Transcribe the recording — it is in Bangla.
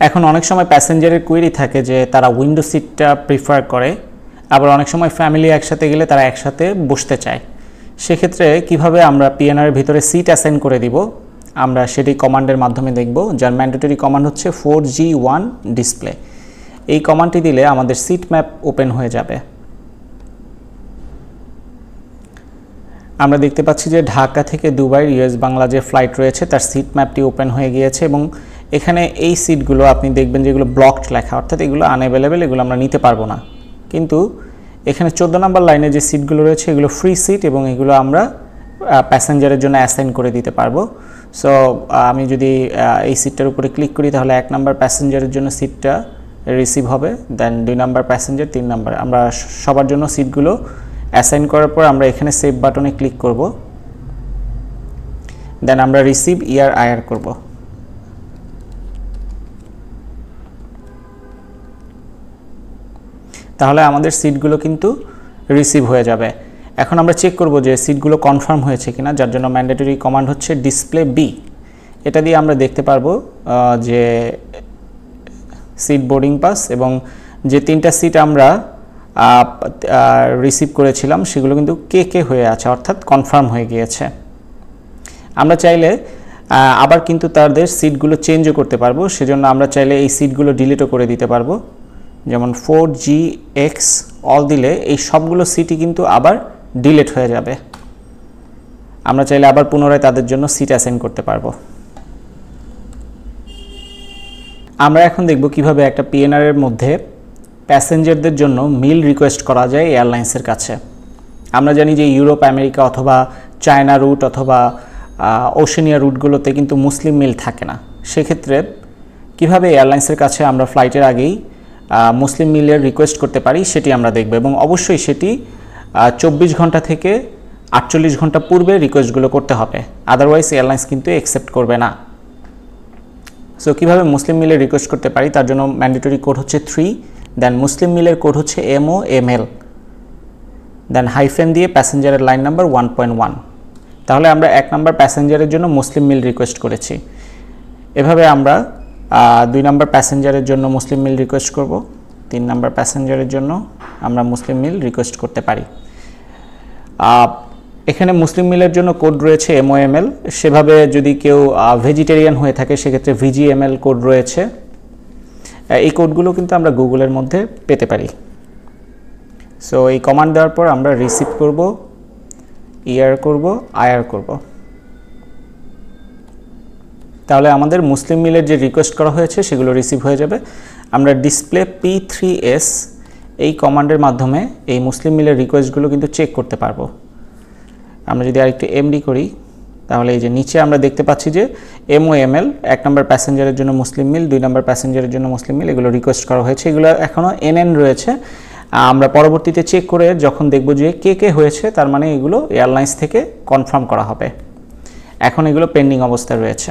এখন অনেক সময় প্যাসেঞ্জারের কোয়েরি থাকে যে তারা উইন্ডো সিটটা প্রিফার করে, আবার অনেক সময় ফ্যামিলি একসাথে গেলে তারা একসাথে বসতে চায়। সেক্ষেত্রে কিভাবে আমরা পিএনআর এর ভিতরে সিট অ্যাসাইন করে দিব আমরা সেটি কমান্ডের মাধ্যমে দেখব, যার ম্যান্ডেটরি কমান্ড হচ্ছে 4G1 ডিসপ্লে। এই কমান্ডটি দিলে আমাদের সিট ম্যাপ ওপেন হয়ে যাবে। আমরা দেখতে পাচ্ছি যে ঢাকা থেকে দুবাই ইউএস বাংলা যে ফ্লাইট রয়েছে তার সিট ম্যাপটি ওপেন হয়ে গিয়েছে, এবং এখানে এই সিটগুলো আপনি দেখবেন যে এগুলো ব্লকড লেখা, অর্থাৎ এগুলো আনঅ্যাভেলেবেল, এগুলো আমরা নিতে পারবো না। কিন্তু এখানে 14 নম্বর লাইনে যে সিটগুলো রয়েছে এগুলো ফ্রি সিট, এবং এগুলো আমরা প্যাসেঞ্জারের জন্য অ্যাসাইন করে দিতে পারবো। সো আমি যদি এই সিটটার উপরে ক্লিক করি তাহলে 1 নম্বর প্যাসেঞ্জারের জন্য সিটটা রিসিভ হবে, দেন 2 নম্বর প্যাসেঞ্জার, 3 নম্বর। আমরা সবার জন্য সিটগুলো অ্যাসাইন করার পর আমরা এখানে সেভ বাটনে ক্লিক করব, দেন আমরা রিসিভ ইয়ার আয়ার করব। তাহলে আমাদের সিটগুলো কিন্তু রিসিভ হয়ে যাবে। এখন আমরা চেক করব যে সিটগুলো কনফার্ম হয়েছে কিনা, যার জন্য ম্যান্ডেটরি কমান্ড হচ্ছে ডিসপ্লে বি। এটা দিয়ে আমরা দেখতে পারবো যে সিট বোর্ডিং পাস এবং যে 3টা সিট আমরা রিসিভ করেছিলাম সেগুলো কিন্তু কে হয়ে আছে, অর্থাৎ কনফার্ম হয়ে গিয়েছে। আমরা চাইলে আবার কিন্তু তাদের সিটগুলো চেঞ্জও করতে পারবো, সেজন্য আমরা চাইলে এই সিটগুলো ডিলিটও করে দিতে পারবো। যেমন 4GX অল দিলে এই সবগুলো সিটই কিন্তু আবার ডিলিট হয়ে যাবে। আমরা চাইলে আবার পুনরায় তাদের জন্য সিট অ্যাসাইন করতে পারবো। আমরা এখন দেখব কিভাবে একটা পিএনআর এর মধ্যে প্যাসেঞ্জারদের জন্য মিল রিকোয়েস্ট করা যায় এয়ারলাইন্সের কাছে। আমরা জানি যে ইউরোপ, আমেরিকা অথবা চায়না রুট অথবা ওশেনিয়া রুটগুলোতে কিন্তু মুসলিম মিল থাকে না। সেক্ষেত্রে কিভাবে এয়ারলাইন্সের কাছে আমরা ফ্লাইটের আগেই মুসলিম মিলের রিকোয়েস্ট করতে পারি সেটি আমরা দেখব, এবং অবশ্যই সেটি 24 ঘন্টা থেকে 48 ঘন্টা পূর্বে রিকোয়েস্টগুলো করতে হবে, আদারওয়াইজ এয়ারলাইন্স কিন্তু অ্যাকসেপ্ট করবে না। সো কীভাবে মুসলিম মিলের রিকোয়েস্ট করতে পারি তার জন্য ম্যান্ডেটরি কোড হচ্ছে 3, দেন মুসলিম মিলের কোড হচ্ছে MOML, দেন হাইফেন দিয়ে প্যাসেঞ্জারের লাইন নাম্বার 1.1। তাহলে আমরা 1 নম্বর প্যাসেঞ্জারের জন্য মুসলিম মিল রিকোয়েস্ট করেছি। এভাবে আমরা 2 নম্বর প্যাসেঞ্জারের জন্য মুসলিম মিল রিকোয়েস্ট করব, 3 নম্বর প্যাসেঞ্জারের জন্য আমরা মুসলিম মিল রিকোয়েস্ট করতে পারি। এখানে মুসলিম মিলের জন্য কোড রয়েছে MOML, সেভাবে যদি কেউ ভেজিটেরিয়ান হয়ে থাকে সেক্ষেত্রে VGML কোড রয়েছে। এই কোডগুলো কিন্তু আমরা গুগলের মধ্যে পেতে পারি। সো এই কমান্ড দেওয়ার পর আমরা রিসিভ করব, ইয়ার করব, আয়ার করব। তাহলে আমাদের মুসলিম মিলের যে রিকোয়েস্ট করা হয়েছে সেগুলো রিসিভ হয়ে যাবে। আমরা ডিসপ্লে P3S এই কমান্ডের মাধ্যমে এই মুসলিম মিলের রিকোয়েস্টগুলো কিন্তু চেক করতে পারবো। আমরা যদি আরেকটু MD করি তাহলে এই যে নিচে আমরা দেখতে পাচ্ছি যে MOML 1 নম্বর প্যাসেঞ্জারের জন্য মুসলিম মিল, 2 নম্বর প্যাসেঞ্জারের জন্য মুসলিম মিল, এগুলো রিকোয়েস্ট করা হয়েছে। এগুলো এখনও NN রয়েছে। আমরা পরবর্তীতে চেক করে যখন দেখব যে কে হয়েছে তার মানে এগুলো এয়ারলাইন্স থেকে কনফার্ম করা হবে। এখন এগুলো পেন্ডিং অবস্থায় রয়েছে।